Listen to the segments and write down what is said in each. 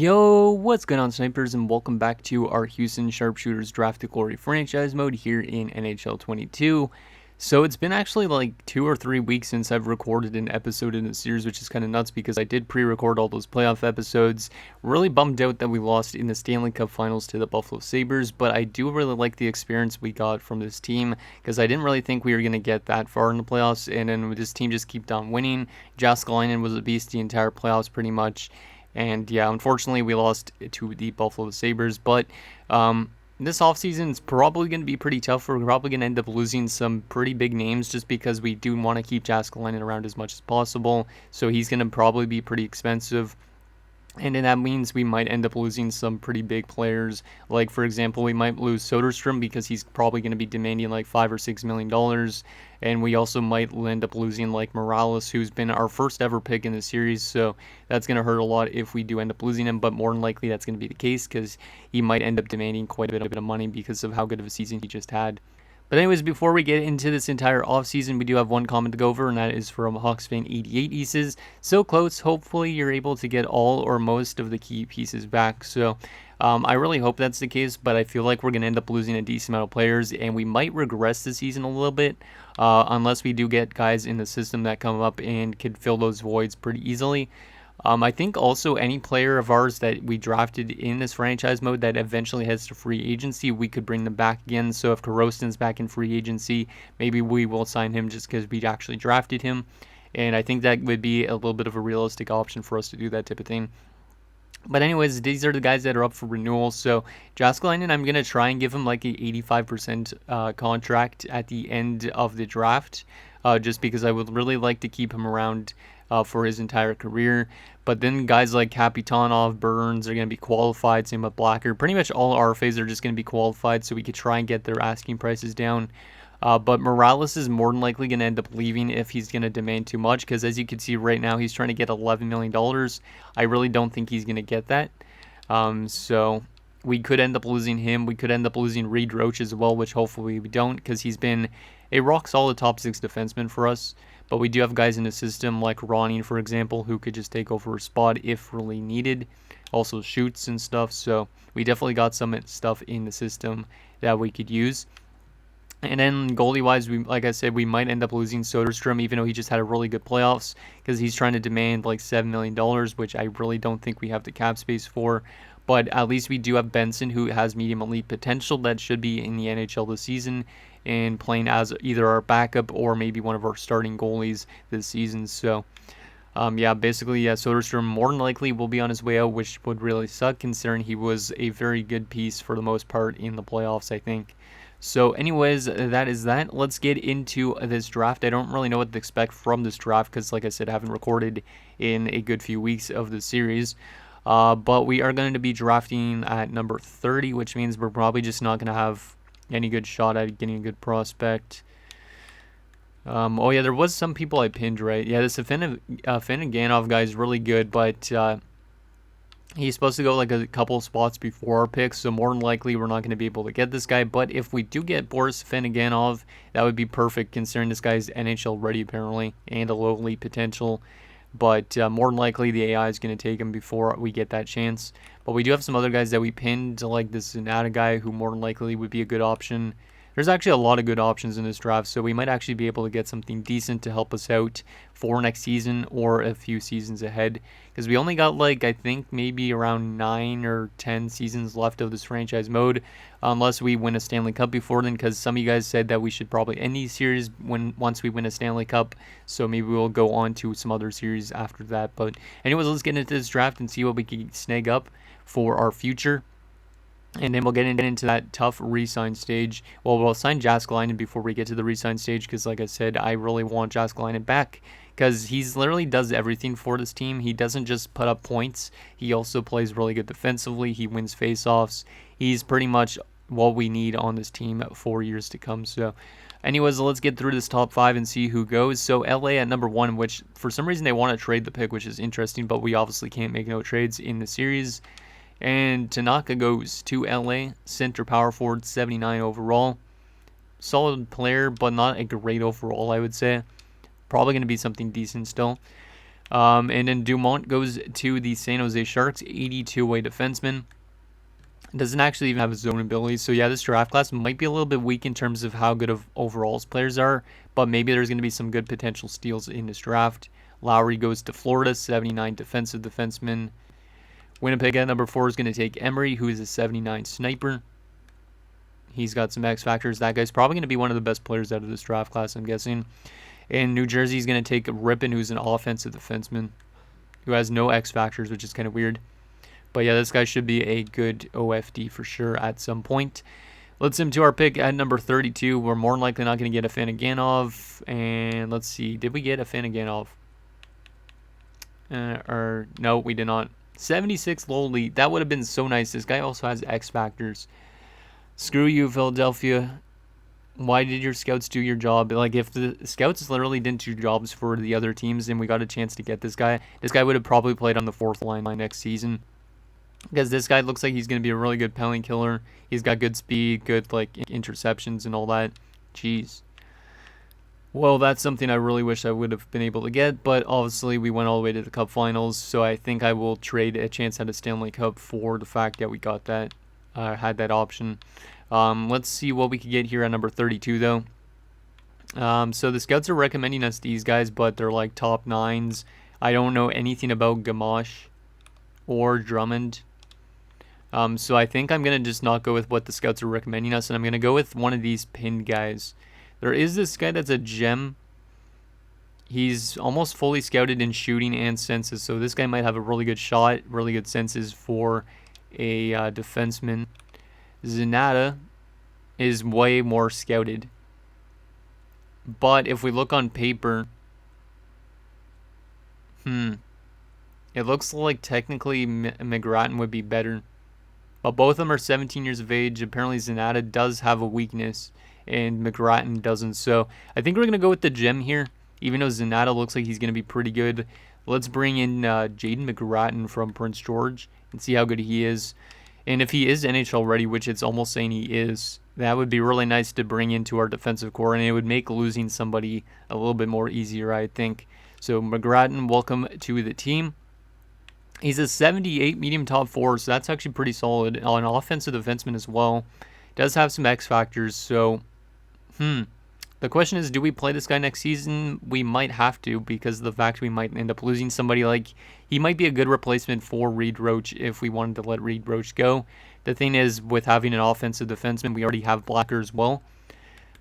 Yo, what's going on, snipers, and welcome back to our Houston Sharpshooters Draft to Glory franchise mode here in NHL 22. So it's been actually like 2 or 3 weeks since I've recorded an episode in the series, which is kind of nuts because I did pre-record all those playoff episodes. Really bummed out that we lost in the Stanley Cup Finals to the Buffalo Sabres, but I do really like the experience we got from this team because I didn't really think we were going to get that far in the playoffs, and then this team just kept on winning. Jääskeläinen was a beast the entire playoffs pretty much. And yeah, unfortunately, we lost to the Buffalo Sabres. But this offseason is probably going to be pretty tough. We're probably going to end up losing some pretty big names just because we do want to keep Jääskeläinen around as much as possible. So he's going to probably be pretty expensive. And then that means we might end up losing some pretty big players. Like, for example, we might lose Soderstrom because he's probably going to be demanding like $5 or $6 million. And we also might end up losing like Morales, who's been our first ever pick in the series. So that's going to hurt a lot if we do end up losing him. But more than likely that's going to be the case because he might end up demanding quite a bit of money because of how good of a season he just had. But anyways, before we get into this entire offseason, we do have one comment to go over, and that is from HawksFan88. He says, "So close, hopefully you're able to get all or most of the key pieces back." So I really hope that's the case, but I feel like we're going to end up losing a decent amount of players, and we might regress the season a little bit unless we do get guys in the system that come up and can fill those voids pretty easily. I think also any player of ours that we drafted in this franchise mode that eventually heads to free agency, we could bring them back again. So if Korostin's back in free agency, maybe we will sign him just because we actually drafted him. And I think that would be a little bit of a realistic option for us to do that type of thing. But anyways, these are the guys that are up for renewal. So Jääskeläinen, I'm going to try and give him like a 85% contract at the end of the draft. Just because I would really like to keep him around for his entire career. But then guys like Kapitanov, Burns are going to be qualified, same with Blacker. Pretty much all RFAs are just going to be qualified, so we could try and get their asking prices down. But Morales is more than likely going to end up leaving if he's going to demand too much, because as you can see right now, he's trying to get $11 million. I really don't think he's going to get that. So we could end up losing him. We could end up losing Reed Roach as well, which hopefully we don't, because he's been a rock-solid top 6 defenseman for us. But we do have guys in the system like Ronnie, for example, who could just take over a spot if really needed. Also shoots and stuff, so we definitely got some stuff in the system that we could use. And then goalie-wise, like I said, we might end up losing Soderstrom, even though he just had a really good playoffs, because he's trying to demand like $7 million, which I really don't think we have the cap space for. But at least we do have Benson, who has medium elite potential that should be in the NHL this season and playing as either our backup or maybe one of our starting goalies this season. So, basically, Soderstrom more than likely will be on his way out, which would really suck considering he was a very good piece for the most part in the playoffs, I think. So anyways, that is that. Let's get into this draft. I don't really know what to expect from this draft because, like I said, I haven't recorded in a good few weeks of the series. But we are going to be drafting at number 30, which means we're probably just not going to have any good shot at getting a good prospect. There was some people I pinned, right? Yeah, this Afinogenov guy is really good, but he's supposed to go like a couple spots before our picks, so more than likely we're not going to be able to get this guy. But if we do get Boris Afinogenov, that would be perfect considering this guy's NHL ready apparently and a low elite potential. But more than likely the AI is going to take him before we get that chance. But we do have some other guys that we pinned, like this Zanata guy, who more than likely would be a good option. There's actually a lot of good options in this draft, so we might actually be able to get something decent to help us out for next season or a few seasons ahead. Because we only got like, I think, maybe around 9 or 10 seasons left of this franchise mode, unless we win a Stanley Cup before then, because some of you guys said that we should probably end these series once we win a Stanley Cup, so maybe we'll go on to some other series after that. But anyways, let's get into this draft and see what we can snag up for our future. And then we'll get into that tough re-sign stage. Well, we'll sign Jääskeläinen before we get to the re-sign stage because, like I said, I really want Jääskeläinen back because he's literally does everything for this team. He doesn't just put up points. He also plays really good defensively. He wins faceoffs. He's pretty much what we need on this team for years to come. So, anyways, let's get through this top 5 and see who goes. So, LA at number 1, which for some reason they want to trade the pick, which is interesting, but we obviously can't make no trades in the series. And Tanaka goes to LA, center power forward, 79 overall. Solid player, but not a great overall, I would say. Probably going to be something decent still. And then Dumont goes to the San Jose Sharks, 82-way defenseman. Doesn't actually even have a zone ability. So yeah, this draft class might be a little bit weak in terms of how good of overalls players are, but maybe there's going to be some good potential steals in this draft. Lowry goes to Florida, 79 defensive defenseman. Winnipeg at number 4 is going to take Emery, who is a 79 sniper. He's got some X factors. That guy's probably going to be one of the best players out of this draft class, I'm guessing. And New Jersey is going to take Rippon, who's an offensive defenseman, who has no X factors, which is kind of weird. But yeah, this guy should be a good OFD for sure at some point. Let's jump to our pick at number 32. We're more than likely not going to get a Fanaganov. And let's see, did we get a Fanaganov? No, we did not. 76 Lowly. That would have been so nice. This guy also has X factors. Screw you, Philadelphia. Why did your scouts do your job? Like, if the scouts literally didn't do jobs for the other teams and we got a chance to get this guy would have probably played on the 4th line next season. Because this guy looks like he's going to be a really good penalty killer. He's got good speed, good like interceptions and all that. Jeez. Well, that's something I really wish I would have been able to get. But obviously, we went all the way to the Cup Finals. So I think I will trade a chance at a Stanley Cup for the fact that we got that. Had that option. Let's see what we could get here at number 32, though. So the scouts are recommending us these guys, but they're like top 9s. I don't know anything about Gamache or Drummond. So I think I'm going to just not go with what the scouts are recommending us, and I'm going to go with one of these pinned guys. There is this guy that's a gem. He's almost fully scouted in shooting and senses, so this guy might have a really good shot, really good senses for a defenseman. Zanata is way more scouted. But if we look on paper, it looks like technically McGrattan would be better. But both of them are 17 years of age. Apparently Zanata does have a weakness and McGrattan doesn't. So I think we're going to go with the gem here. Even though Zanata looks like he's going to be pretty good. Let's bring in Jaden McGrattan from Prince George and see how good he is. And if he is NHL ready, which it's almost saying he is, that would be really nice to bring into our defensive core. And it would make losing somebody a little bit more easier, I think. So McGrattan, welcome to the team. He's a 78 medium top 4, so that's actually pretty solid. An offensive defenseman as well. Does have some X factors, so the question is, do we play this guy next season? We might have to, because of the fact we might end up losing somebody. Like, he might be a good replacement for Reed Roach if we wanted to let Reed Roach go. The thing is, with having an offensive defenseman, we already have Blacker as well.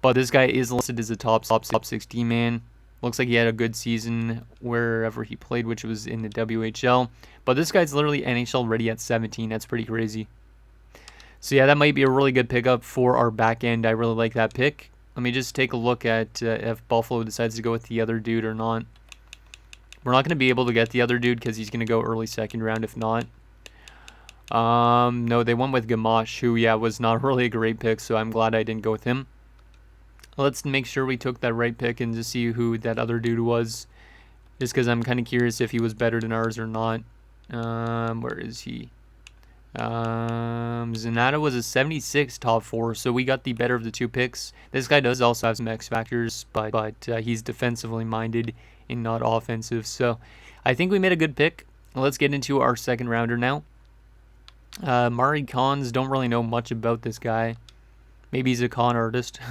But this guy is listed as a top 16 man. Looks like he had a good season wherever he played, which was in the WHL. But this guy's literally NHL ready at 17. That's pretty crazy. So yeah, that might be a really good pickup for our back end. I really like that pick. Let me just take a look at if Buffalo decides to go with the other dude or not. We're not going to be able to get the other dude because he's going to go early second round if not. No, they went with Gamache, who, yeah, was not really a great pick, so I'm glad I didn't go with him. Let's make sure we took that right pick and just see who that other dude was. Just because I'm kind of curious if he was better than ours or not. Where is he? Zanata was a 76 top 4, so we got the better of the two picks. This guy does also have some X factors, but he's defensively minded and not offensive. So I think we made a good pick. Let's get into our second rounder now. Mari Cons, don't really know much about this guy. Maybe he's a con artist.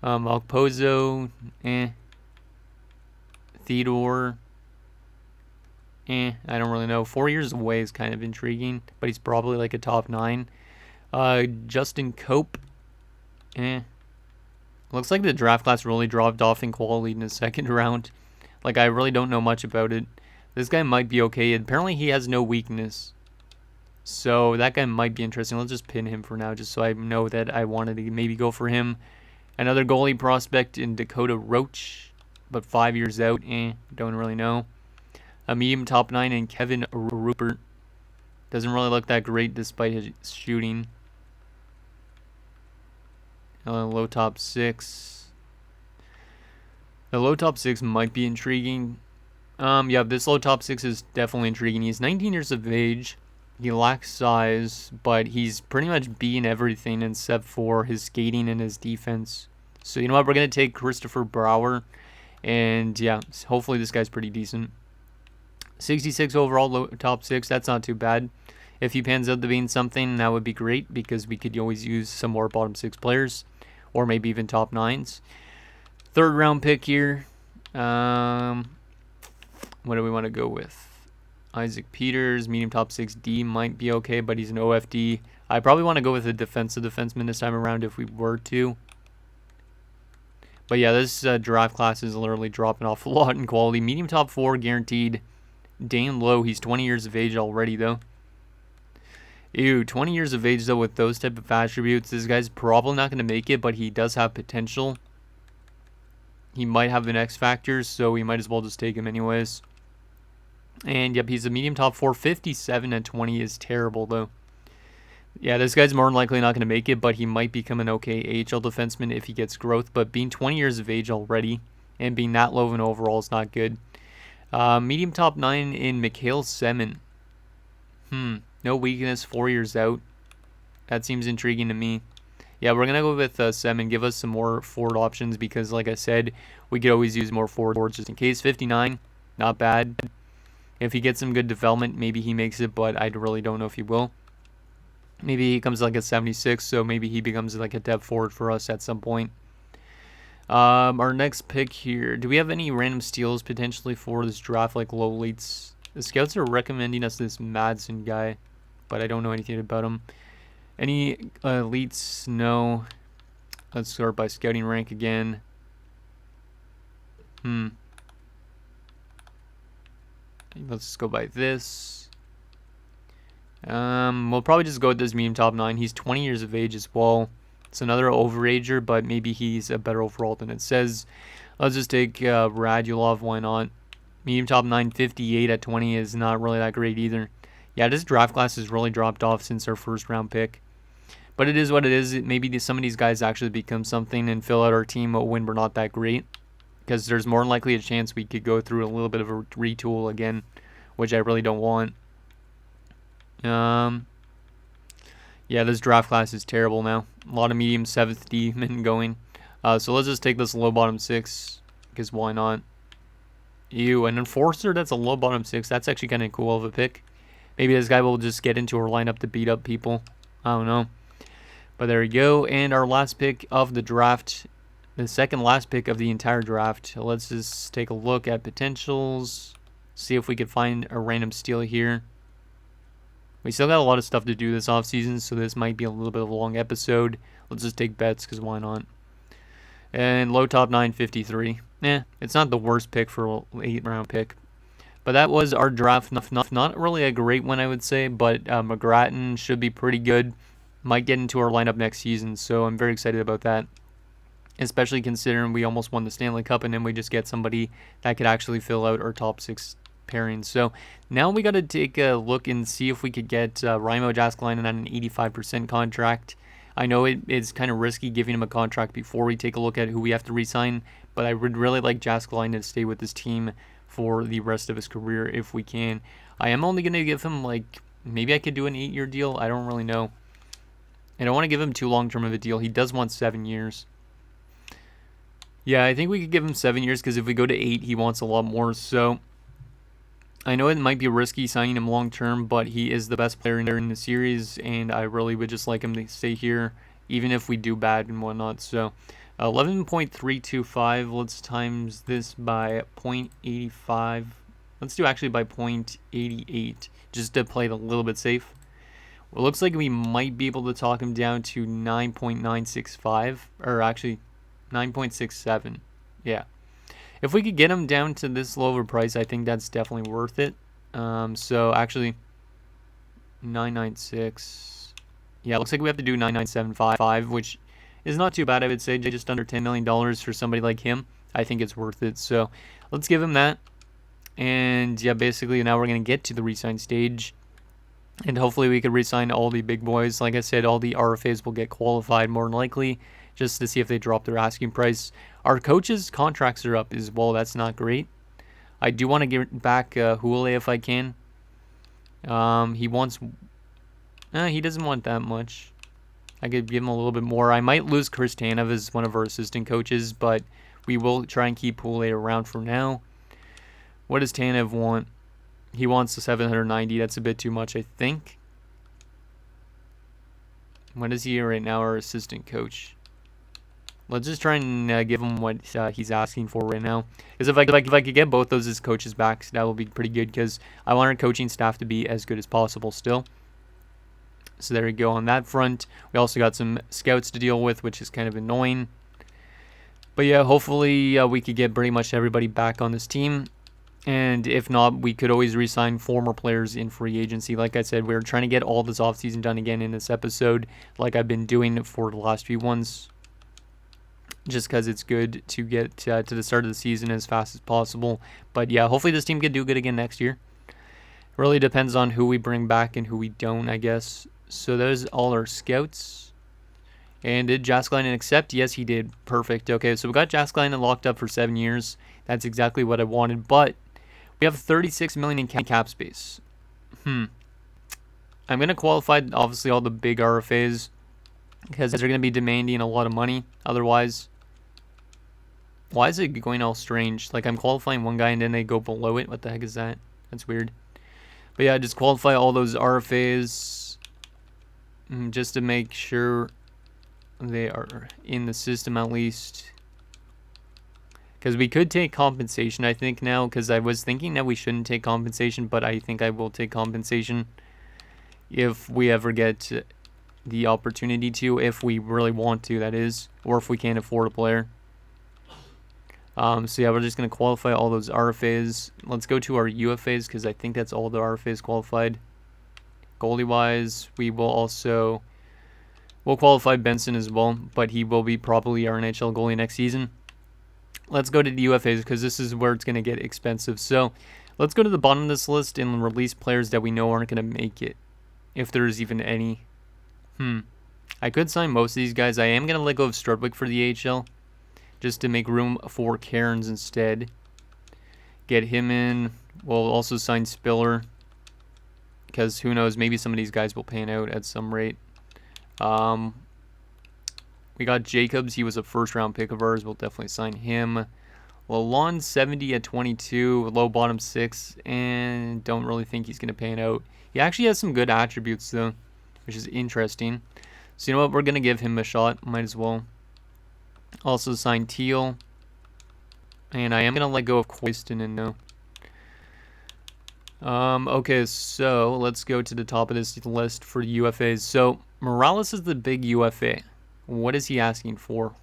Alpozo, Theodore, I don't really know. 4 years away is kind of intriguing, but he's probably like a top 9. Justin Cope, looks like the draft class really dropped off in quality in the second round. Like, I really don't know much about it. This guy might be okay. Apparently he has no weakness. So that guy might be interesting. Let's just pin him for now, just so I know that I wanted to maybe go for him. Another goalie prospect in Dakota Roach, but 5 years out. Don't really know. A medium top 9 in Kevin Rupert. Doesn't really look that great despite his shooting. Low top 6. The low top 6 might be intriguing. Yeah, this low top 6 is definitely intriguing. He's 19 years of age. He lacks size, but he's pretty much beating everything except for his skating and his defense. So you know what? We're going to take Christopher Brower. And yeah, hopefully this guy's pretty decent. 66 overall, top 6. That's not too bad. If he pans out to being something, that would be great because we could always use some more bottom 6 players or maybe even top 9s. Third round pick here. What do we want to go with? Isaac Peters, medium top 6D might be okay, but he's an OFD. I probably want to go with a defensive defenseman this time around if we were to. But yeah, this draft class is literally dropping off a lot in quality. Medium top 4 guaranteed. Dane Lowe, he's 20 years of age already though. Ew, 20 years of age though with those type of attributes. This guy's probably not going to make it, but he does have potential. He might have an X factor, so we might as well just take him anyways. And yep, he's a medium top 4. 57 at 20 is terrible though. Yeah, this guy's more than likely not going to make it, but he might become an okay AHL defenseman if he gets growth. But being 20 years of age already and being that low of an overall is not good. Medium top 9 in Mikhail Semin. No weakness, 4 years out. That seems intriguing to me. Yeah, we're going to go with Semin. Give us some more forward options because, like I said, we could always use more forwards just in case. 59, not bad. If he gets some good development, maybe he makes it, but I really don't know if he will. Maybe he comes like a 76, so maybe he becomes like a depth forward for us at some point. Our next pick here. Do we have any random steals potentially for this draft, like low elites? The scouts are recommending us this Madsen guy, but I don't know anything about him. Any elites? No. Let's start by scouting rank again. Let's go by this. We'll probably just go with this medium top 9. He's 20 years of age as well. It's another overager, but maybe he's a better overall than it says. Let's just take Radulov. Why not? Medium top 9, 58 at 20 is not really that great either. Yeah, this draft class has really dropped off since our first round pick. But it is what it is. Maybe some of these guys actually become something and fill out our team when we're not that great. Because there's more than likely a chance we could go through a little bit of a retool again, which I really don't want. Yeah, this draft class is terrible now. A lot of medium 7th D men going. So let's just take this low bottom 6, because why not? Ew, an enforcer, that's a low bottom 6. That's actually kind of cool of a pick. Maybe this guy will just get into our lineup to beat up people. I don't know. But there we go. And our last pick of the draft, the second last pick of the entire draft. Let's just take a look at potentials. See if we could find a random steal here. We still got a lot of stuff to do this offseason, so this might be a little bit of a long episode. Let's just take bets, because why not? And low top 9, 53. It's not the worst pick for an 8th round pick. But that was our draft. Not really a great one, I would say, but McGrattan should be pretty good. Might get into our lineup next season, so I'm very excited about that. Especially considering we almost won the Stanley Cup, and then we just get somebody that could actually fill out our top 6 pairings. So now we got to take a look and see if we could get Raimo Jääskeläinen on an 85% contract. I know it's kind of risky giving him a contract before we take a look at who we have to re-sign, but I would really like Jääskeläinen to stay with this team for the rest of his career if we can. I am only going to give him, like, maybe I could do an 8-year deal. I don't really know. I don't want to give him too long-term of a deal. He does want 7 years. Yeah, I think we could give him 7 years because if we go to 8, he wants a lot more. So I know it might be risky signing him long-term, but he is the best player in the series, and I really would just like him to stay here, even if we do bad and whatnot. So 11.325, let's times this by 0.85. Let's do actually by 0.88, just to play it a little bit safe. Well, it looks like we might be able to talk him down to 9.965, or actually 9.67. Yeah. If we could get him down to this low of a price, I think that's definitely worth it. So actually, 996. Yeah, it looks like we have to do 9975, which is not too bad, I would say. Just under $10 million for somebody like him. I think it's worth it. So let's give him that. And yeah, basically now we're going to get to the re-sign stage. And hopefully we could re-sign all the big boys. Like I said, all the RFAs will get qualified more than likely, just to see if they drop their asking price. Our coaches' contracts are up as well. That's not great. I do want to get back Goalie if I can. He wants... he doesn't want that much. I could give him a little bit more. I might lose Chris Tanev as one of our assistant coaches, but we will try and keep Goalie around for now. What does Tanev want? He wants the 790. That's a bit too much, I think. What is he right now, our assistant coach? Let's just try and give him what he's asking for right now. Because if I could get both those as coaches back, that would be pretty good. Because I want our coaching staff to be as good as possible still. So there we go on that front. We also got some scouts to deal with, which is kind of annoying. But yeah, hopefully we could get pretty much everybody back on this team. And if not, we could always re-sign former players in free agency. Like I said, we're trying to get all this offseason done again in this episode, like I've been doing for the last few ones. Just because it's good to get to the start of the season as fast as possible. But yeah, hopefully this team can do good again next year. It really depends on who we bring back and who we don't, I guess. So there's all our scouts. And did Jaskleinen accept? Yes, he did. Perfect. Okay, so we got Jaskleinen locked up for 7 years. That's exactly what I wanted. But we have 36 million in cap space. I'm going to qualify, obviously, all the big RFAs. Because they're going to be demanding a lot of money. Otherwise, why is it going all strange? Like, I'm qualifying one guy and then they go below it. What the heck is that? That's weird. But yeah, just qualify all those RFAs. Just to make sure they are in the system at least. Because we could take compensation, I think, now. Because I was thinking that we shouldn't take compensation. But I think I will take compensation. If we ever get the opportunity to. If we really want to, that is. Or if we can't afford a player. So yeah, we're just going to qualify all those RFAs. Let's go to our UFAs. Because I think that's all the RFAs qualified. Goalie-wise, we will also... We'll qualify Benson as well, but he will be probably our NHL goalie next season. Let's go to the UFAs because this is where it's going to get expensive. So let's go to the bottom of this list and release players that we know aren't going to make it, if there's even any. I could sign most of these guys. I am going to let go of Strudwick for the AHL just to make room for Cairns instead. Get him in. We'll also sign Spiller because who knows, maybe some of these guys will pan out at some rate. We got Jacobs. He was a first-round pick of ours. We'll definitely sign him. Lalonde 70 at 22, low bottom 6, and don't really think he's going to pan out. He actually has some good attributes, though, which is interesting. So, you know what? We're going to give him a shot. Might as well. Also sign Teal. And I am going to let go of Coyston and no. Okay, so let's go to the top of this list for UFAs. So, Morales is the big UFA. What is he asking for?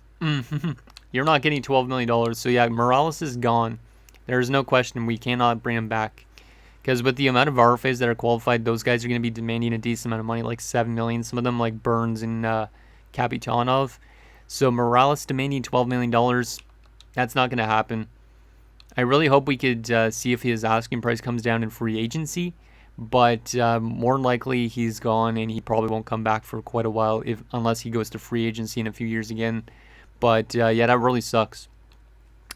You're not getting $12 million. So, yeah, Morales is gone. There's no question we cannot bring him back. Because with the amount of RFAs that are qualified, those guys are going to be demanding a decent amount of money, like $7 million. Some of them like Burns and Kapitanov. So, Morales demanding $12 million. That's not going to happen. I really hope we could see if his asking price comes down in free agency, but more likely he's gone and he probably won't come back for quite a while unless he goes to free agency in a few years again. But yeah, that really sucks.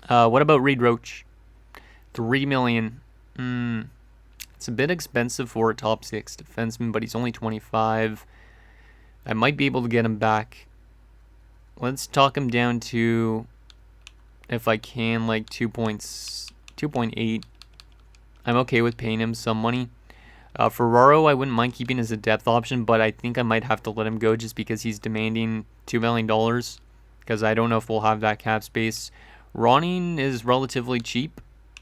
What about Reed Roach? $3 million. It's a bit expensive for a top 6 defenseman, but he's only 25. I might be able to get him back. Let's talk him down to, if I can, like 2.8. I'm okay with paying him some money. Ferraro, I wouldn't mind keeping as a depth option, but I think I might have to let him go just because he's demanding $2 million. Because I don't know if we'll have that cap space. Ronning is relatively cheap.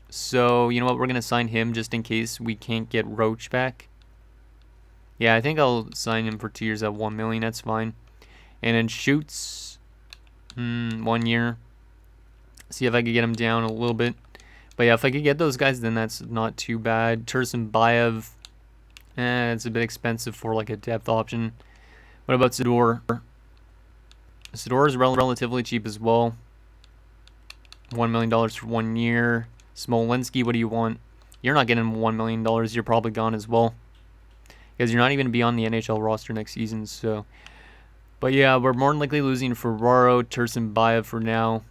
So, you know what? We're going to sign him just in case we can't get Roach back. Yeah, I think I'll sign him for 2 years at $1 million. That's fine. And then Shoots, 1 year. See if I could get him down a little bit. But yeah, if I could get those guys, then that's not too bad. Tursunbayev, it's a bit expensive for like a depth option. What about Sador? Sador is relatively cheap as well. $1 million for 1 year. Smolenski, what do you want? You're not getting $1 million. You're probably gone as well. Because you're not even going to be on the NHL roster next season. So, but yeah, we're more than likely losing Ferraro, Tursunbayev for now.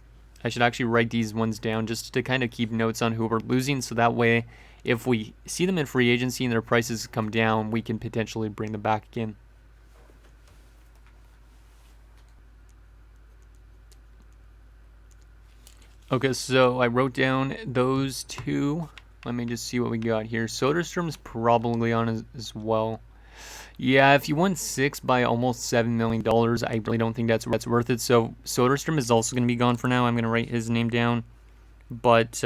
I should actually write these ones down just to kind of keep notes on who we're losing. So that way, if we see them in free agency and their prices come down, we can potentially bring them back again. Okay, so I wrote down those two Let me just see what we got here. Soderstrom's probably on as well. Yeah, if you won 6 by almost $7 million, I really don't think that's worth it. So Soderstrom is also going to be gone for now. I'm going to write his name down. But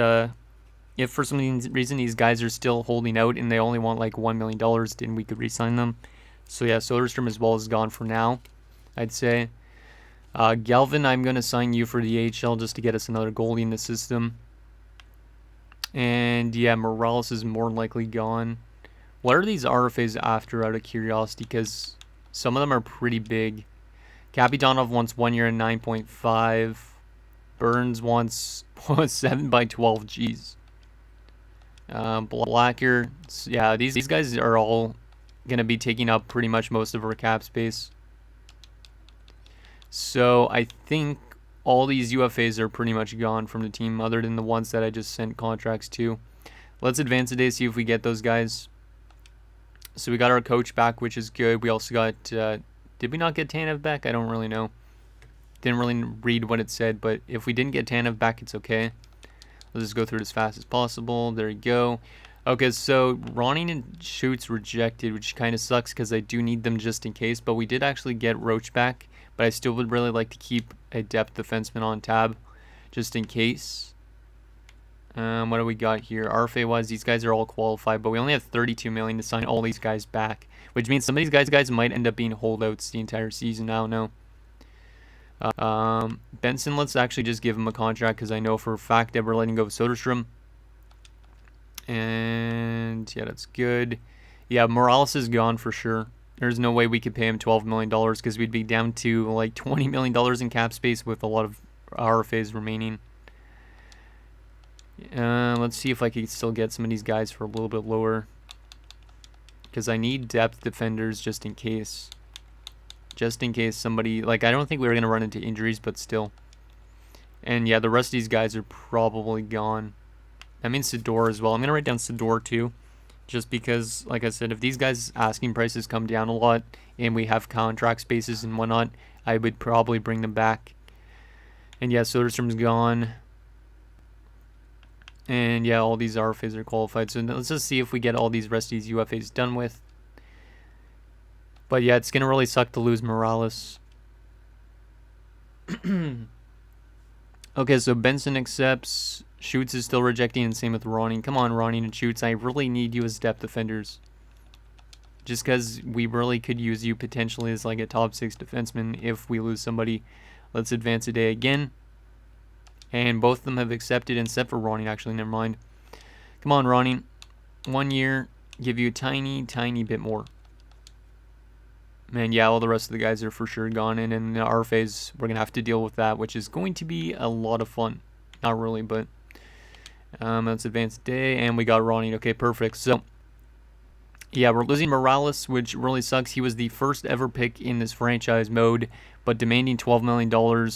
if for some reason these guys are still holding out and they only want like $1 million, then we could re-sign them. So yeah, Soderstrom as well is gone for now, I'd say. Galvin, I'm going to sign you for the AHL just to get us another goalie in the system. And yeah, Morales is more likely gone. What are these RFAs after, out of curiosity? Because some of them are pretty big. Kapitanov wants 1 year and 9.5. Burns wants 7 by 12. Jeez. Blacker. Yeah, these guys are all going to be taking up pretty much most of our cap space. So I think all these UFAs are pretty much gone from the team, other than the ones that I just sent contracts to. Let's advance today, see if we get those guys. So we got our coach back, which is good. We also got, did we not get Tanev back? I don't really know. Didn't really read what it said, but if we didn't get Tanev back, it's okay. Let's just go through it as fast as possible. There you go. Okay, so Ronning and Schutz rejected, which kind of sucks because I do need them just in case, but we did actually get Roach back. But I still would really like to keep a depth defenseman on tab, just in case. What do we got here? RFA-wise, these guys are all qualified, but we only have $32 million to sign all these guys back, which means some of these guys might end up being holdouts the entire season. I don't know. Benson, let's actually just give him a contract because I know for a fact that we're letting go of Soderstrom. And yeah, that's good. Yeah, Morales is gone for sure. There's no way we could pay him $12 million because we'd be down to like $20 million in cap space with a lot of RFAs remaining. Let's see if I can still get some of these guys for a little bit lower, because I need depth defenders just in case. Just in case somebody, like, I don't think we were going to run into injuries, but still. And yeah, the rest of these guys are probably gone. That means Sidor as well. I'm going to write down Sidor too. Just because, like I said, if these guys' asking prices come down a lot and we have contract spaces and whatnot, I would probably bring them back. And yeah, Soderstrom's gone. And yeah, all these RFAs are qualified. So let's just see if we get all these rest of these UFAs done with. But yeah, it's going to really suck to lose Morales. Okay, so Benson accepts. Schutz is still rejecting, and same with Ronning. Come on, Ronning and Schutz. I really need you as depth defenders. Just because we really could use you potentially as like a top 6 defenseman if we lose somebody. Let's advance a day again. And both of them have accepted, except for Ronning, actually. Never mind. Come on, Ronning. 1 year. Give you a tiny, tiny bit more. Man, yeah, all the rest of the guys are for sure gone. And in our phase, we're going to have to deal with that, which is going to be a lot of fun. Not really, but... let's advance day, and we got Ronnie. Okay, perfect. So, yeah, we're losing Morales, which really sucks. He was the first ever pick in this franchise mode, but demanding $12 million.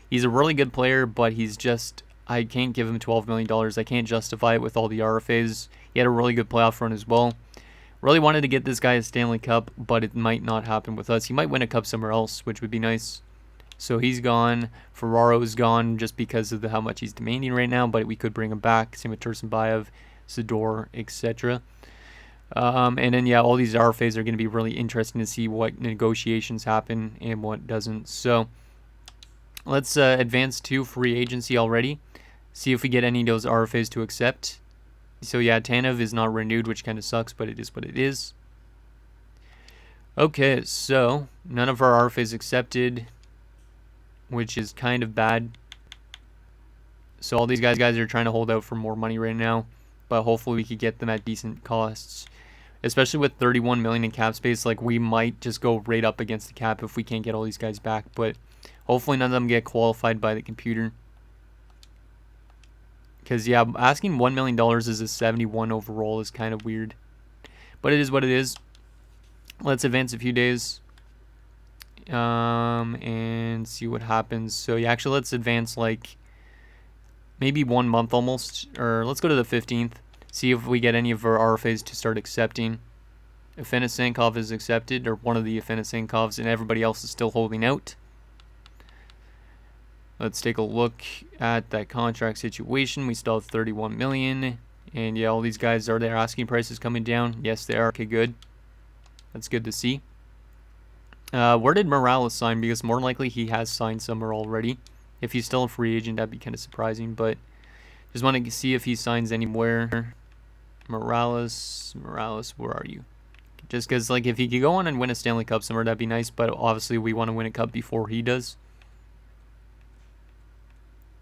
He's a really good player, but he's just... I can't give him $12 million. I can't justify it with all the RFAs. He had a really good playoff run as well. Really wanted to get this guy a Stanley Cup, but it might not happen with us. He might win a cup somewhere else, which would be nice. So he's gone. Ferraro's gone just because of how much he's demanding right now, but we could bring him back. Same with Tursenbayev, Sidor, etc. And then, yeah, all these RFAs are going to be really interesting to see what negotiations happen and what doesn't. So let's advance to free agency already. See if we get any of those RFAs to accept. So, yeah, Tanev is not renewed, which kind of sucks, but it is what it is. Okay, so none of our RFAs accepted, which is kind of bad. So all these guys are trying to hold out for more money right now, but hopefully we could get them at decent costs. Especially with $31 million in cap space, like we might just go right up against the cap if we can't get all these guys back, but hopefully none of them get qualified by the computer. Because, yeah, asking $1 million as a 71 overall is kind of weird. But it is what it is. Let's advance a few days. And see what happens. So, yeah, actually, let's advance, like, maybe 1 month almost. Or let's go to the 15th. See if we get any of our RFAs to start accepting. Afanasenkov is accepted, or one of the Afanasenkovs, and everybody else is still holding out. Let's take a look at that contract situation. We still have $31 million, And yeah, all these guys, are their asking prices coming down? Yes, they are. Okay, good. That's good to see. Where did Morales sign? Because more likely he has signed somewhere already. If he's still a free agent, that'd be kind of surprising. But just want to see if he signs anywhere. Morales, where are you? Just because, like, if he could go on and win a Stanley Cup somewhere, that'd be nice. But obviously, we want to win a cup before he does.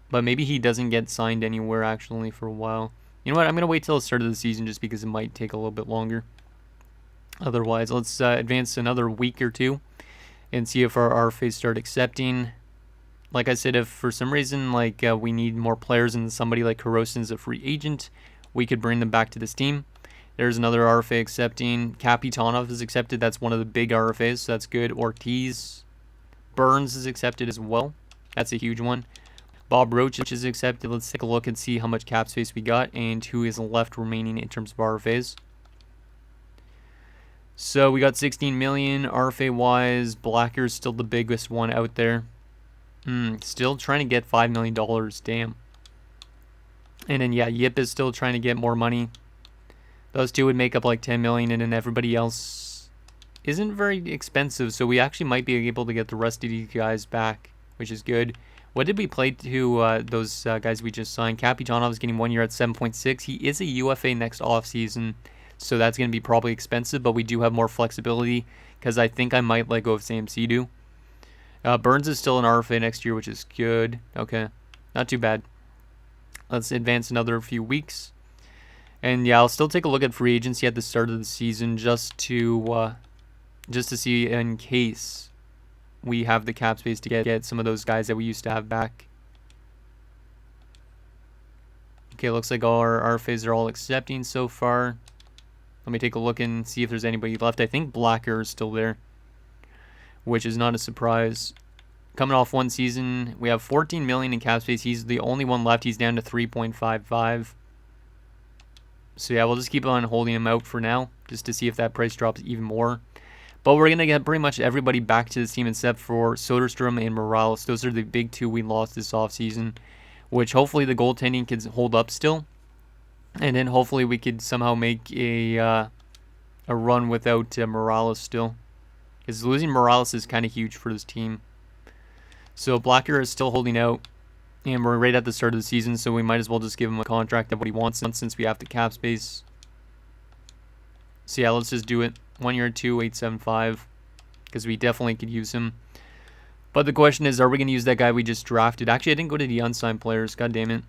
But maybe he doesn't get signed anywhere, actually, for a while. You know what? I'm going to wait till the start of the season just because it might take a little bit longer. Otherwise, let's advance another week or two and see if our RFAs start accepting. Like I said, if for some reason like we need more players and somebody like Hirosin's a free agent, we could bring them back to this team. There's another RFA accepting. Kapitanov is accepted. That's one of the big RFAs, so that's good. Ortiz. Burns is accepted as well. That's a huge one. Bob Roach is accepted. Let's take a look and see how much cap space we got and who is left remaining in terms of RFAs. So we got 16 million RFA wise. Blacker is still the biggest one out there. Still trying to get $5 million. Damn. And then yeah, Yip is still trying to get more money. Those two would make up like 10 million, and then everybody else isn't very expensive, so we actually might be able to get the rest of these guys back, which is good. What did we play to those guys we just signed? Kapitanov is getting 1 year at 7.6. He is a UFA next offseason, so that's going to be probably expensive, but we do have more flexibility because I think I might let go of Sam Sedu. Burns is still an RFA next year, which is good. Okay, not too bad. Let's advance another few weeks. And yeah, I'll still take a look at free agency at the start of the season just to see in case we have the cap space to get some of those guys that we used to have back. Okay, looks like all our RFAs are all accepting so far. Let me take a look and see if there's anybody left. I think Blacker is still there, which is not a surprise. Coming off one season, we have 14 million in cap space. He's the only one left. He's down to 3.55. So yeah, we'll just keep on holding him out for now, just to see if that price drops even more. But we're going to get pretty much everybody back to this team except for Soderstrom and Morales. Those are the big two we lost this offseason, which hopefully the goaltending can hold up still. And then hopefully we could somehow make a run without Morales still. Because losing Morales is kind of huge for this team. So Blacker is still holding out. And we're right at the start of the season, so we might as well just give him a contract of what he wants since we have the cap space. So yeah, let's just do it. 1 year, 2.875, because we definitely could use him. But the question is, are we going to use that guy we just drafted? Actually, I didn't go to the unsigned players. God damn it.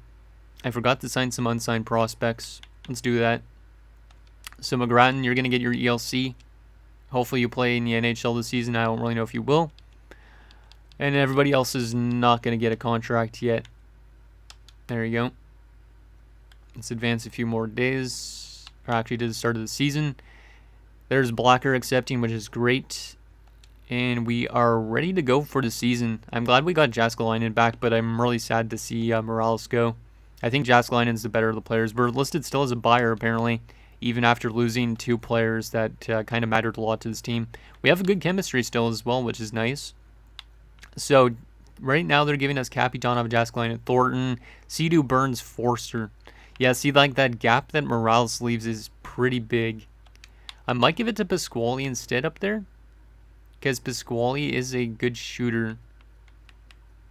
I forgot to sign some unsigned prospects. Let's do that. So McGrattan, you're going to get your ELC. Hopefully you play in the NHL this season. I don't really know if you will. And everybody else is not going to get a contract yet. There you go. Let's advance a few more days. Or actually to the start of the season. There's Blacker accepting, which is great. And we are ready to go for the season. I'm glad we got Jääskeläinen back, but I'm really sad to see Morales go. I think Jääskeläinen is the better of the players. We're listed still as a buyer, apparently, even after losing two players that kind of mattered a lot to this team. We have a good chemistry still as well, which is nice. So right now they're giving us Kapitanov, Jääskeläinen, Thornton, Sedu, Burns, Forster. Yeah, see, like that gap that Morales leaves is pretty big. I might give it to Pasquale instead up there, because Pasquale is a good shooter.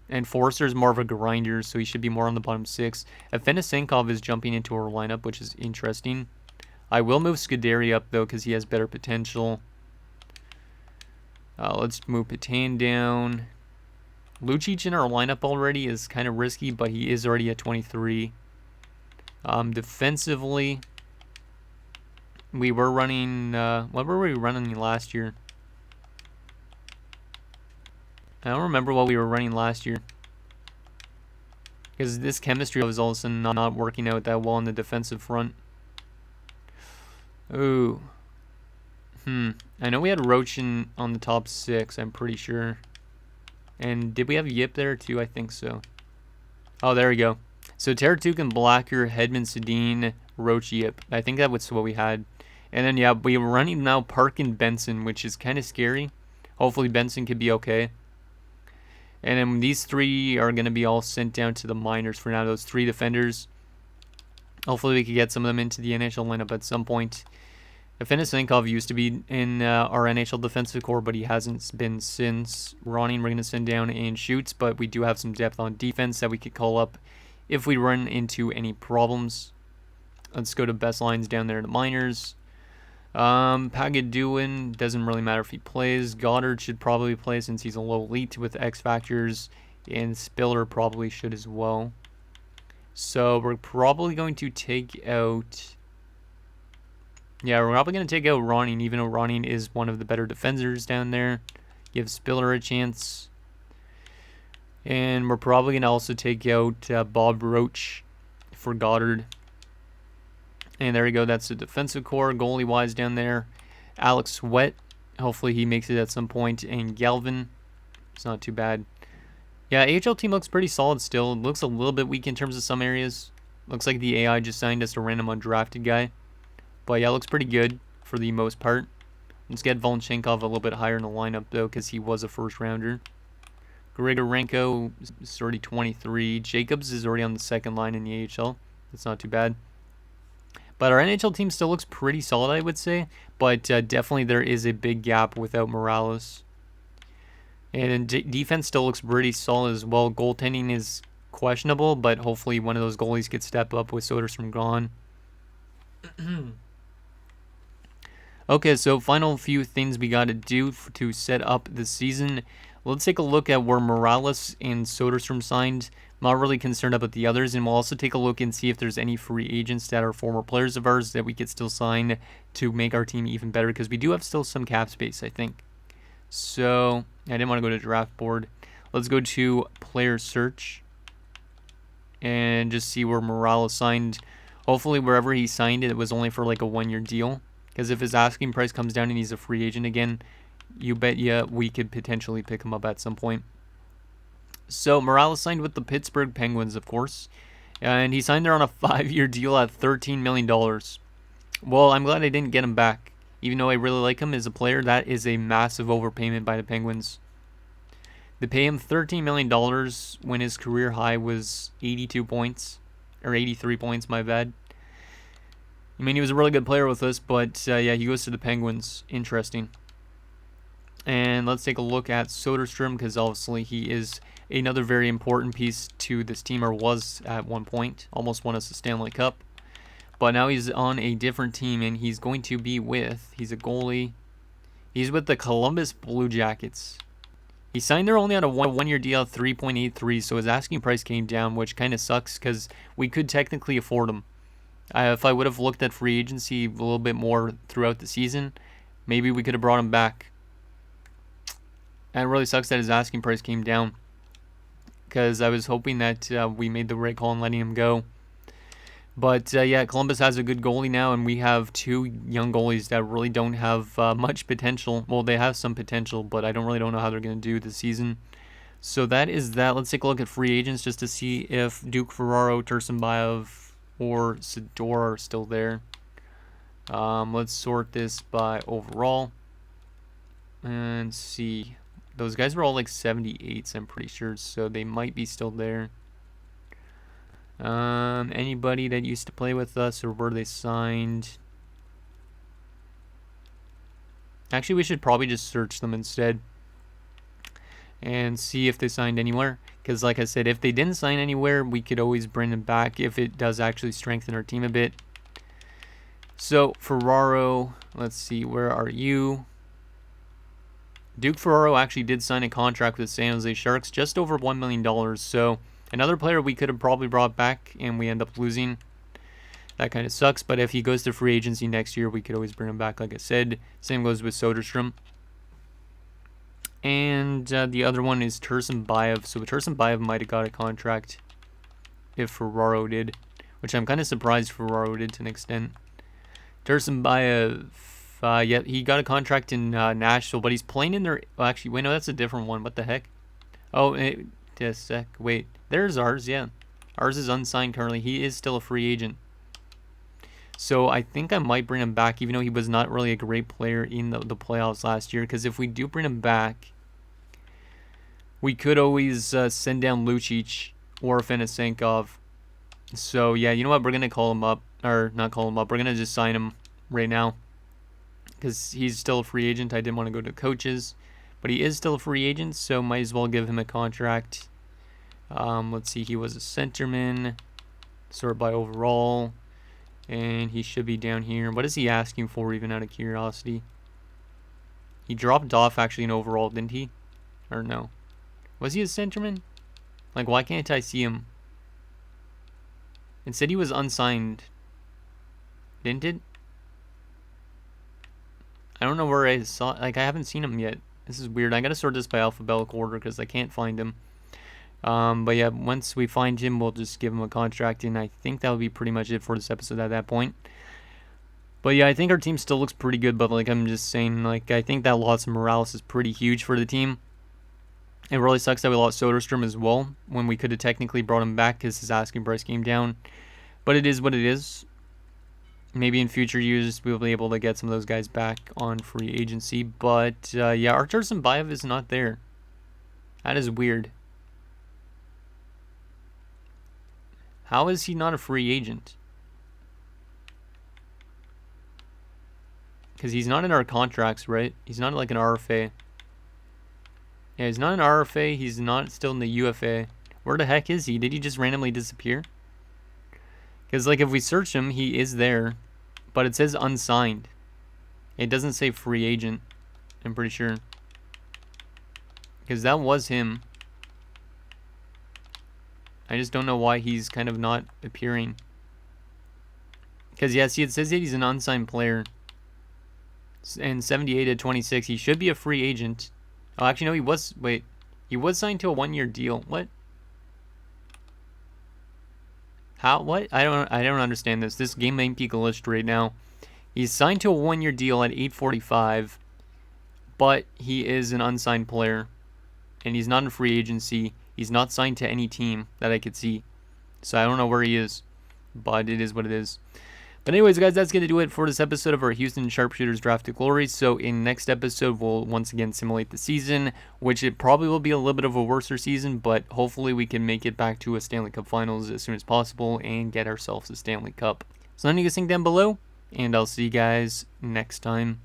And Forster is more of a grinder, so he should be more on the bottom six. Afanasenkov is jumping into our lineup, which is interesting. I will move Scuderi up, though, because he has better potential. Let's move Patan down. Lucic in our lineup already is kind of risky, but he is already at 23. Defensively, we were running... what were we running last year? I don't remember what we were running last year. Because this chemistry was all of a sudden not working out that well on the defensive front. Ooh. I know we had Roach on the top six, I'm pretty sure. And did we have Yip there too? I think so. Oh, there we go. So Taratuk, Blacker, Hedman, Sedin, Roach, Yip. I think that was what we had. And then, yeah, we were running now Park and Benson, which is kind of scary. Hopefully Benson could be okay. And then these three are going to be all sent down to the minors for now. Those three defenders. Hopefully we could get some of them into the NHL lineup at some point. Afinasenkov used to be in our NHL defensive core, but he hasn't been since. Ronning, we're going to send down and shoots, but we do have some depth on defense that we could call up if we run into any problems. Let's go to best lines down there in the minors. Pagaduin, doesn't really matter if he plays. Goddard should probably play since he's a low elite with X factors, and Spiller probably should as well. So we're probably going to take out... Yeah, we're probably going to take out Ronning, even though Ronning is one of the better defenders down there. Give Spiller a chance. And we're probably going to also take out Bob Roach for Goddard. And there we go. That's the defensive core. Goalie-wise down there, Alex Sweat. Hopefully he makes it at some point. And Galvin. It's not too bad. Yeah, AHL team looks pretty solid still. It looks a little bit weak in terms of some areas. Looks like the AI just signed us a random undrafted guy. But yeah, looks pretty good for the most part. Let's get Volchenkov a little bit higher in the lineup, though, because he was a first-rounder. Grigorenko is already 23. Jacobs is already on the second line in the AHL. That's not too bad. But our NHL team still looks pretty solid, I would say. But definitely there is a big gap without Morales. And defense still looks pretty solid as well. Goaltending is questionable, but hopefully one of those goalies could step up with Soderstrom gone. Okay, so final few things we got to do to set up the season. Let's take a look at where Morales and Soderstrom signed. I'm not really concerned about the others, and we'll also take a look and see if there's any free agents that are former players of ours that we could still sign to make our team even better, because we do have still some cap space, I think. So, I didn't want to go to draft board. Let's go to player search and just see where Morales signed. Hopefully, wherever he signed it was only for like a one-year deal. Because if his asking price comes down and he's a free agent again, you bet we could potentially pick him up at some point. So Morales signed with the Pittsburgh Penguins, of course. And he signed there on a 5-year deal at $13 million. Well, I'm glad I didn't get him back. Even though I really like him as a player, that is a massive overpayment by the Penguins. They pay him $13 million when his career high was 82 points. Or 83 points, my bad. I mean, he was a really good player with us, but yeah, he goes to the Penguins. Interesting. And let's take a look at Soderstrom, because obviously he is another very important piece to this team, or was at one point. Almost won us the Stanley Cup. But now he's on a different team, and he's going to be with, he's a goalie. He's with the Columbus Blue Jackets. He signed there only on a one-year deal at 3.83, so his asking price came down, which kind of sucks, because we could technically afford him. If I would have looked at free agency a little bit more throughout the season, maybe we could have brought him back. And it really sucks that his asking price came down, because I was hoping that we made the right call in letting him go. But yeah, Columbus has a good goalie now, and we have two young goalies that really don't have much potential. Well, they have some potential, but I don't know how they're going to do this season. So that is that. Let's take a look at free agents just to see if Duke Ferraro, Tursunbayev, or Sador are still there. Let's sort this by overall and see. Those guys were all like 78s, I'm pretty sure, so they might be still there. Anybody that used to play with us, or were they signed? Actually, we should probably just search them instead and see if they signed anywhere. Because like I said, if they didn't sign anywhere, we could always bring them back if it does actually strengthen our team a bit. So, Ferraro, let's see, where are you? Duke Ferraro actually did sign a contract with San Jose Sharks, just over $1 million. So, another player we could have probably brought back, and we end up losing. That kind of sucks, but if he goes to free agency next year, we could always bring him back, like I said. Same goes with Soderstrom. And the other one is Tursunbayev. So Tursunbayev might have got a contract if Ferraro did, which I'm kind of surprised Ferraro did to an extent. Tursunbayev, yeah, he got a contract in Nashville, but he's playing in their... Well, actually, wait, no, that's a different one. What the heck? Oh, just a sec. Wait, there's ours, yeah. Ours is unsigned currently. He is still a free agent. So I think I might bring him back, even though he was not really a great player in the playoffs last year. Because if we do bring him back, we could always send down Lucic or Afinasenkov So, yeah, you know what? We're going to call him up. Or, not call him up. We're going to just sign him right now. Because he's still a free agent. I didn't want to go to coaches. But he is still a free agent, so might as well give him a contract. Let's see. He was a centerman. Sort by overall. And he should be down here. What is he asking for, even out of curiosity? He dropped off, actually, in overall, didn't he? Or no? Was he a centerman? Like, why can't I see him? It said he was unsigned. Didn't it? I don't know where I saw... Like, I haven't seen him yet. This is weird. I gotta sort this by alphabetical order because I can't find him. But yeah, once we find him, we'll just give him a contract, and I think that would be pretty much it for this episode at that point. But yeah, I think our team still looks pretty good, but like I'm just saying, like I think that loss of Morales is pretty huge for the team. It really sucks that we lost Soderstrom as well, when we could have technically brought him back because his asking price came down. But it is what it is. Maybe in future years we'll be able to get some of those guys back on free agency. But yeah, Artur Zimbayev is not there. That is weird. How is he not a free agent? Because he's not in our contracts, right? He's not like an RFA. Yeah, he's not an RFA. He's not still in the UFA. Where the heck is he? Did he just randomly disappear? Because, like, if we search him, he is there. But it says unsigned. It doesn't say free agent. I'm pretty sure. Because that was him. I just don't know why he's kind of not appearing. Because, yeah, see, it says that he's an unsigned player. And 78 to 26. He should be a free agent. Oh, actually, no, he was... Wait. He was signed to a one-year deal. What? How? What? I don't understand this. This game might be glitched right now. He's signed to a one-year deal at 845. But he is an unsigned player. And he's not in free agency. He's not signed to any team that I could see. So I don't know where he is. But it is what it is. But anyways, guys, that's going to do it for this episode of our Houston Sharpshooters Draft to Glory. So in next episode, we'll once again simulate the season, which it probably will be a little bit of a worser season, but hopefully we can make it back to a Stanley Cup Finals as soon as possible and get ourselves a Stanley Cup. So let me know what you guys think down below, and I'll see you guys next time.